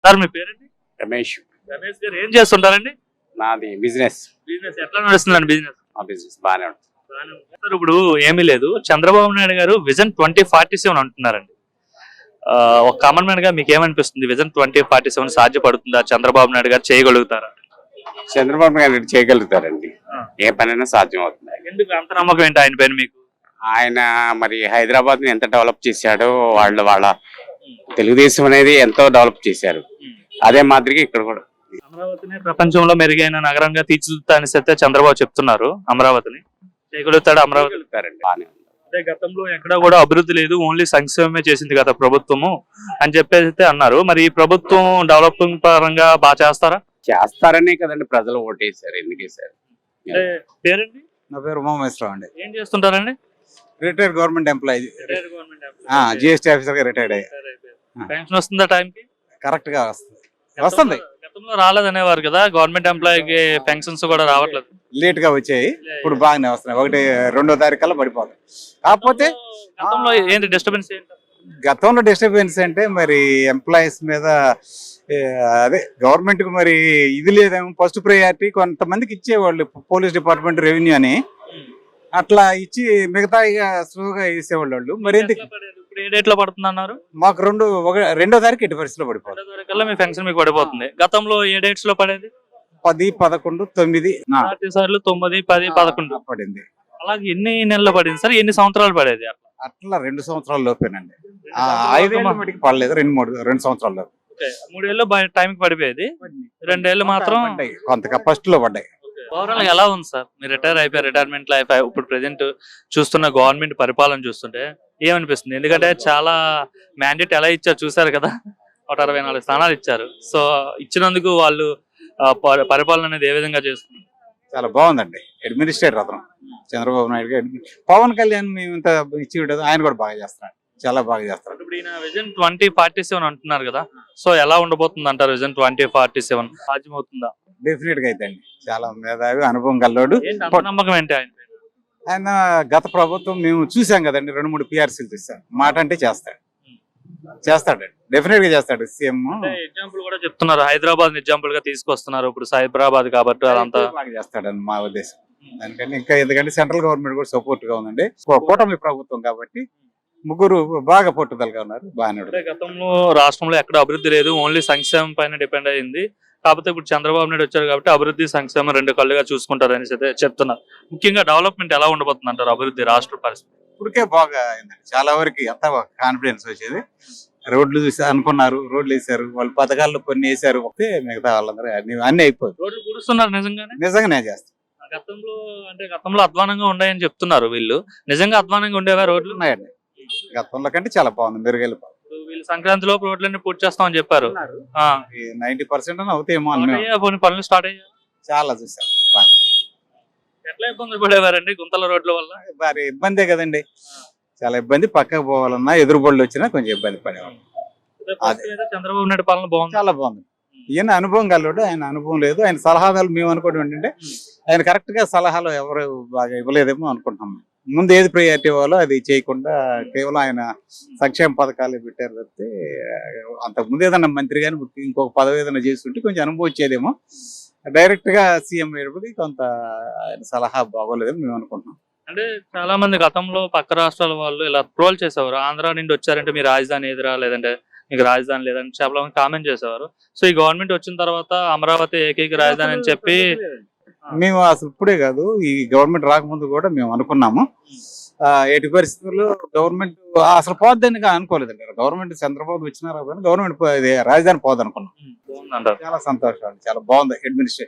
Sir మీ పేరండి? రమేష్. రమేష్ గారు ఏం చేస్తుంటారండి? నాది బిజినెస్. బిజినెస్ ఎట్లా నడుస్తుందండి బిజినెస్? ఆ బిజినెస్ బాగానే ఉంటుంది. సార్ ఇప్పుడు ఏమీ లేదు, చంద్రబాబు నాయుడు గారు విజన్ 2047 అంటున్నారండి. ఒక కామన్ మ్యాన్ గా మీకు ఏమనిపిస్తుంది? విజన్ 2047 సాధ్యపడుతుందా? చంద్రబాబు నాయుడు గారు చేయగలుగుతారా? చంద్రబాబు నాయుడు చేయగలుగుతారండి. ఏ పనైనా సాధ్యం అవుతుంది. ఎందుకు అంత నమ్మకం ఏంటి ఆయన పైన మీకు? ఆయన మరి హైదరాబాద్ ని ఎంత డెవలప్ చేశాడో, వాళ్ళ తెలుగుదేశం అనేది ఎంతో డెవలప్ చేశారు. అదే మాదిరిగా ఇక్కడ కూడా అమరావతిని ప్రపంచంలో మెరుగైన నగరంగా తీర్చిదిద్దుతా అని అయితే చంద్రబాబు చెప్తున్నారు. అమరావతిని చేయగలుగుతాడు? అమరావతి బాగానే ఉంది. అదే గతంలో ఎక్కడా కూడా అభివృద్ధి లేదు, ఓన్లీ సంక్షేమమే చేసింది గత ప్రభుత్వము అని చెప్పేసి అన్నారు. మరి ఈ ప్రభుత్వం డెవలపింగ్ పరంగా బాగా చేస్తారా? చేస్తారనే కదండి ప్రజలు ఓటేశారు, ఎందుకేసారు. అంటే పేరండి? నా పేరు ఉమామేశ్వరరావు అండి. ఏం చేస్తుంటారండి? Retired government employee. GST officer గా రిటైర్డ్ అయ్యా. పెన్షన్ వస్తుందా టైంకి? కరెక్ట్ గా వస్తుంది. గతంలో రాలేదనేవారు కదా, గవర్నమెంట్ ఎంప్లాయీకి పెన్షన్స్ కూడా రావట్లేదు. లేట్ గా వచ్చాయి, ఇప్పుడు బాగానే వస్తున్నాయి. 1-2వ తారీఖు కల్లా పడిపోతాయి. కాకపోతే గతంలో ఏంటి డిస్టర్బెన్స్ ఏంటి? గతంలో డిస్టర్బెన్స్ అంటే మరి ఎంప్లాయీస్ మీద అదే గవర్నమెంట్ కు మరి ఇది లేదేమో. ఫస్ట్ ప్రయారిటీ కొంతమందికి ఇచ్చేవాళ్ళు, పోలీస్ డిపార్ట్మెంట్, రెవెన్యూ అని అట్లా ఇచ్చి మిగతా స్లోగా వేసేవాళ్ళు వాళ్ళు. మరి ఎందుకు ఇప్పుడు ఏ డేట్ లో పడుతుంది అన్నారు? మాకు 2వ తారీఖు 8 పరిస్థితిలో పడిపోతుంది. 2వ తారీఖుల్లో మీ పెన్షన్ మీకు పడిపోతుంది. గతంలో ఏ డేట్స్ లో పడేది? 10, 11, 9 సార్లు 9, 10, 11 పడింది. అలాగే ఎన్ని నెలలు పడింది సార్? ఎన్ని సంవత్సరాలు పడేది? అట్లా 2 సంవత్సరాల లోపేనండి. 5 ఏళ్ళ మటుకు పడలేదు. 2 సంవత్సరాల లోపు. 3 ఏళ్ళు టైంకి పడిపోయేది, 2 ఏళ్ళు మాత్రం కొంత ఫస్ట్ లో పడ్డాయి. ఓవరాల్ ఎలా ఉంది సార్? మీరు రిటైర్ అయిపోయారు, రిటైర్మెంట్ లైఫ్. ఇప్పుడు ప్రెసెంట్ చూస్తున్న గవర్నమెంట్ పరిపాలన చూస్తుంటే ఏమనిపిస్తుంది? ఎందుకంటే చాలా మ్యాండేట్ ఎలా ఇచ్చారు చూసారు కదా, 164 స్థానాలు ఇచ్చారు. సో ఇచ్చినందుకు వాళ్ళు పరిపాలన అనేది ఏ విధంగా చేస్తున్నారు? చాలా బాగుందండి. అడ్మినిస్ట్రేటర్ అతను చంద్రబాబు నాయుడు గారు. పవన్ కళ్యాణ్ మేము ఇంత ఇచ్చి ఉండదు, ఆయన కూడా బాగా చేస్తున్నాడు, చాలా బాగా చేస్తాడు. ఇప్పుడు ఈయన విజన్ 2047 అంటున్నారు కదా, సో ఎలా ఉండబోతుంది అంటారు? విజన్ 2047 సాధ్యమవుతుందా? డెఫినెట్ గా అయితే అండి, చాలా మేధావి, అనుభవం కల్లోడు. నమ్మకం ఏంటి ఆయన? ఆయన గత ప్రభుత్వం మేము చూసాం కదండి, 2-3 పిఆర్సీలు చూసాం. మాట అంటే చేస్తాడు, డెఫినెట్ గా చేస్తాడు. సీఎం ఎగ్జాంపుల్ కూడా చెప్తున్నారు, హైదరాబాద్ ఎగ్జాంపుల్ గా తీసుకొస్తున్నారు. ఇప్పుడు సైబరాబాద్ కాబట్టి అదంతా బాగా చేస్తాడని మా ఉద్దేశం. దానికంటే ఇంకా ఎందుకంటే సెంట్రల్ గవర్నమెంట్ కూడా సపోర్ట్ గా ఉందండి. కూటమి ప్రభుత్వం కాబట్టి ముగ్గురు బాగా పట్టుదలగా ఉన్నారు, బాగానే. గతంలో రాష్ట్రంలో ఎక్కడ అభివృద్ధి లేదు, ఓన్లీ సంక్షేమం పైన డిపెండ్ అయ్యింది. కాకపోతే ఇప్పుడు చంద్రబాబు నాయుడు వచ్చారు కాబట్టి అభివృద్ధి సంక్షేమం 2 కళ్ళుగా చూసుకుంటారు అనేసి అయితే చెప్తున్నారు. ముఖ్యంగా డెవలప్మెంట్ ఎలా ఉండబోతుంది అంటారు? అభివృద్ధి రాష్ట్ర పరిస్థితి ఇప్పటికే బాగా అయిందండి. చాలా వరకు ఎంత కాన్ఫిడెన్స్ వచ్చేది. రోడ్లు చూసి అనుకున్నారు, రోడ్లు వేసారు, వాళ్ళు పథకాల్లో కొన్ని వేసారు. ఒకటే మిగతా వాళ్ళందరూ అన్ని అయిపోయింది. రోడ్లు కూడుస్తున్నారు నిజంగానే చేస్తారు. గతంలో అధ్వానంగా ఉన్నాయని చెప్తున్నారు వీళ్ళు. నిజంగా అధ్వానంగా ఉండేవా రోడ్లు? ఉన్నాయండి, గతంలో కంటే చాలా బాగుంది, మెరుగైలు. వీళ్ళు సంక్రాంతిలో రోడ్లన్నీ పూర్తి చేస్తామని చెప్పారు. 90% అవుతాయేమో. పనులు స్టార్ట్ అయ్యాయి, చాలా చూసారు. ఎట్లా ఇబ్బందులు పడేవారండి గుంతల రోడ్ల వల్ల? మరి ఇబ్బందే కదండి, చాలా ఇబ్బంది. పక్కకు పోవాలన్నా ఎదురుబడులు వచ్చినా కొంచెం ఇబ్బంది పడేవాళ్ళు. చంద్రబాబు నాయుడు పాలన బాగుంది, చాలా బాగుంది. ఈయన అనుభవం కలడు, ఆయన అనుభవం లేదు. ఆయన సలహాదారులు మేము అనుకోవడం ఏంటంటే ఆయన కరెక్ట్ గా సలహాలు ఎవరు బాగా ఇవ్వలేదేమో అనుకుంటున్నాం. ముందు ఏది ప్రయారిటీ ఇవ్వాలో అది చేయకుండా కేవలం ఆయన సంక్షేమ పథకాలు పెట్టారు తప్పితే అంతకుముందు ఏదైనా మంత్రి కానీ ఇంకొక పదవి ఏదైనా చేస్తుంటే కొంచెం అనుభవం వచ్చేదేమో. డైరెక్ట్ గా సీఎం అయ్యేటప్పటికి కొంత ఆయన సలహా బాగోలేదని మేము అనుకుంటున్నాం. అంటే చాలా మంది గతంలో పక్క రాష్ట్రాల వాళ్ళు ఇలా ట్రోల్ చేసేవారు, ఆంధ్ర నుండి వచ్చారంటే మీ రాజధాని ఎదురా, లేదంటే మీకు రాజధాని లేదని చాలా మంది కామెంట్ చేసేవారు. సో ఈ గవర్నమెంట్ వచ్చిన తర్వాత అమరావతి ఏకైక రాజధాని అని చెప్పి మేము అసలు ఇప్పుడే కాదు, ఈ గవర్నమెంట్ రాకముందు కూడా మేము అనుకున్నాము. ఎట్టి పరిస్థితుల్లో గవర్నమెంట్ అసలు పోద్దని అనుకోలేదండి. గవర్నమెంట్ చంద్రబాబు వచ్చినారా గవర్నమెంట్ రాజధాని పోదు అనుకున్నాం. చాలా సంతోషం, చాలా బాగుంది అడ్మినిస్ట్రేషన్.